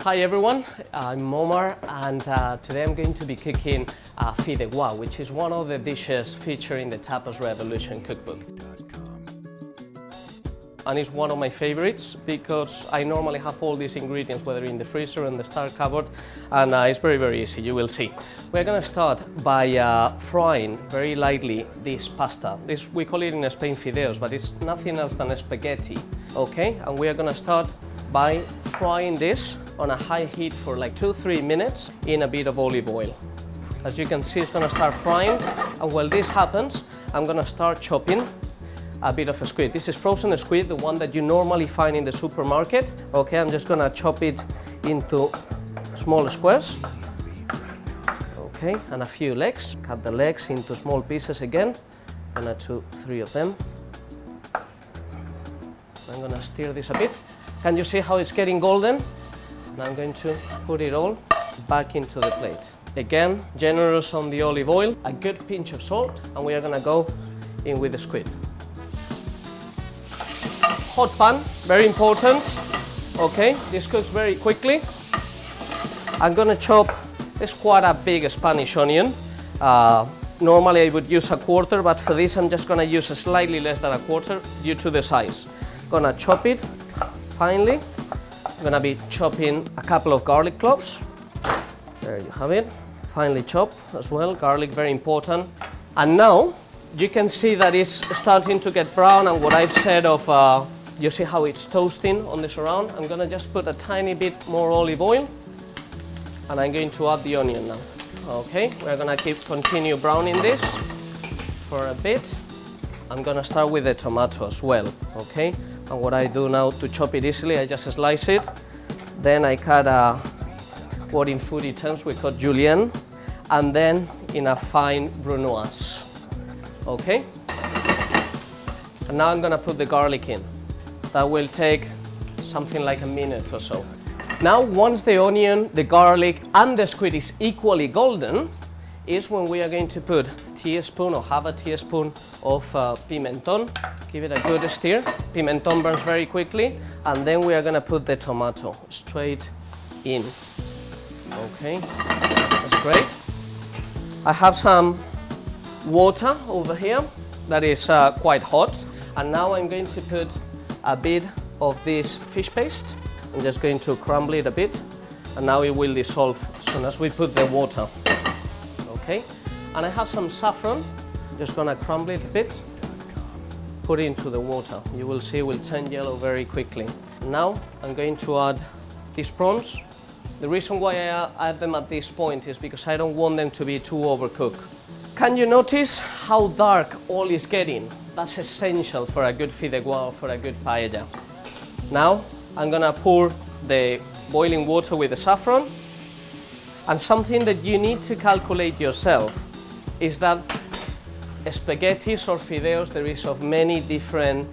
Hi everyone, I'm Omar and today I'm going to be cooking fideuà, which is one of the dishes featured in the Tapas Revolution cookbook. And it's one of my favorites because I normally have all these ingredients, whether in the freezer or in the star cupboard, and it's very easy, you will see. We're going to start by frying very lightly this pasta. We call it in Spain fideos, but it's nothing else than spaghetti, okay? And we are going to start by frying this on a high heat for like 2-3 minutes in a bit of olive oil. As you can see, it's going to start frying, and while this happens, I'm going to start chopping a bit of squid. This is frozen squid, the one that you normally find in the supermarket. Okay, I'm just gonna chop it into small squares. Okay, and a few legs. Cut the legs into small pieces again. Gonna do 3 of them. I'm gonna stir this a bit. Can you see how it's getting golden? And I'm going to put it all back into the plate. Again, generous on the olive oil, a good pinch of salt, and we are gonna go in with the squid. Hot pan, very important. Okay, this cooks very quickly. I'm gonna chop, it's quite a big Spanish onion. Normally I would use 1/4, but for this I'm just gonna use slightly less than 1/4 due to the size. Gonna chop it finely. I'm gonna be chopping a couple of garlic cloves. There you have it, finely chopped as well. Garlic, very important. And now you can see that it's starting to get brown, and what I've said of you see how it's toasting on the surround. I'm gonna just put a tiny bit more olive oil, and I'm going to add the onion now. Okay, we're gonna continue browning this for a bit. I'm gonna start with the tomato as well, okay? And what I do now to chop it easily, I just slice it. Then I cut what in foodie terms we call julienne, and then in a fine brunoise, okay? And now I'm gonna put the garlic in. That will take something like a minute or so. Now, once the onion, the garlic, and the squid is equally golden, is when we are going to put a teaspoon or half a teaspoon of pimenton. Give it a good stir. Pimenton burns very quickly, and then we are gonna put the tomato straight in. Okay, that's great. I have some water over here that is quite hot, and now I'm going to put a bit of this fish paste. I'm just going to crumble it a bit, and now it will dissolve as soon as we put the water. Okay, and I have some saffron. Just gonna crumble it a bit, put it into the water. You will see it will turn yellow very quickly. Now I'm going to add these prawns. The reason why I add them at this point is because I don't want them to be too overcooked. Can you notice how dark all is getting? That's essential for a good fideuà or for a good paella. Now I'm gonna pour the boiling water with the saffron, and something that you need to calculate yourself is that spaghettis or fideos there is of many different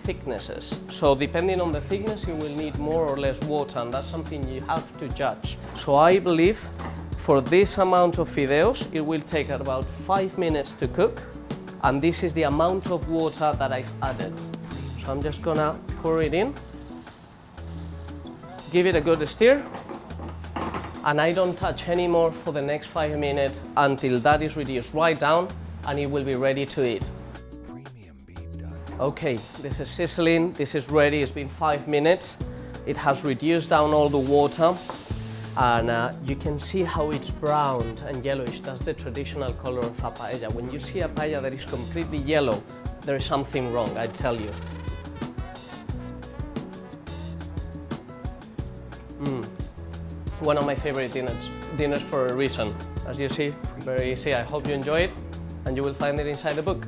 thicknesses. So depending on the thickness you will need more or less water, and that's something you have to judge. So I believe for this amount of fideos it will take about 5 minutes to cook. And this is the amount of water that I've added. So I'm just gonna pour it in, give it a good stir, and I don't touch anymore for the next 5 minutes until that is reduced right down, and it will be ready to eat. Okay, this is sizzling, this is ready, it's been 5 minutes. It has reduced down all the water, and you can see how it's browned and yellowish. That's the traditional color of a paella. When you see a paella that is completely yellow, there is something wrong, I tell you. One of my favorite dinners for a reason. As you see, very easy. I hope you enjoy it, and you will find it inside the book.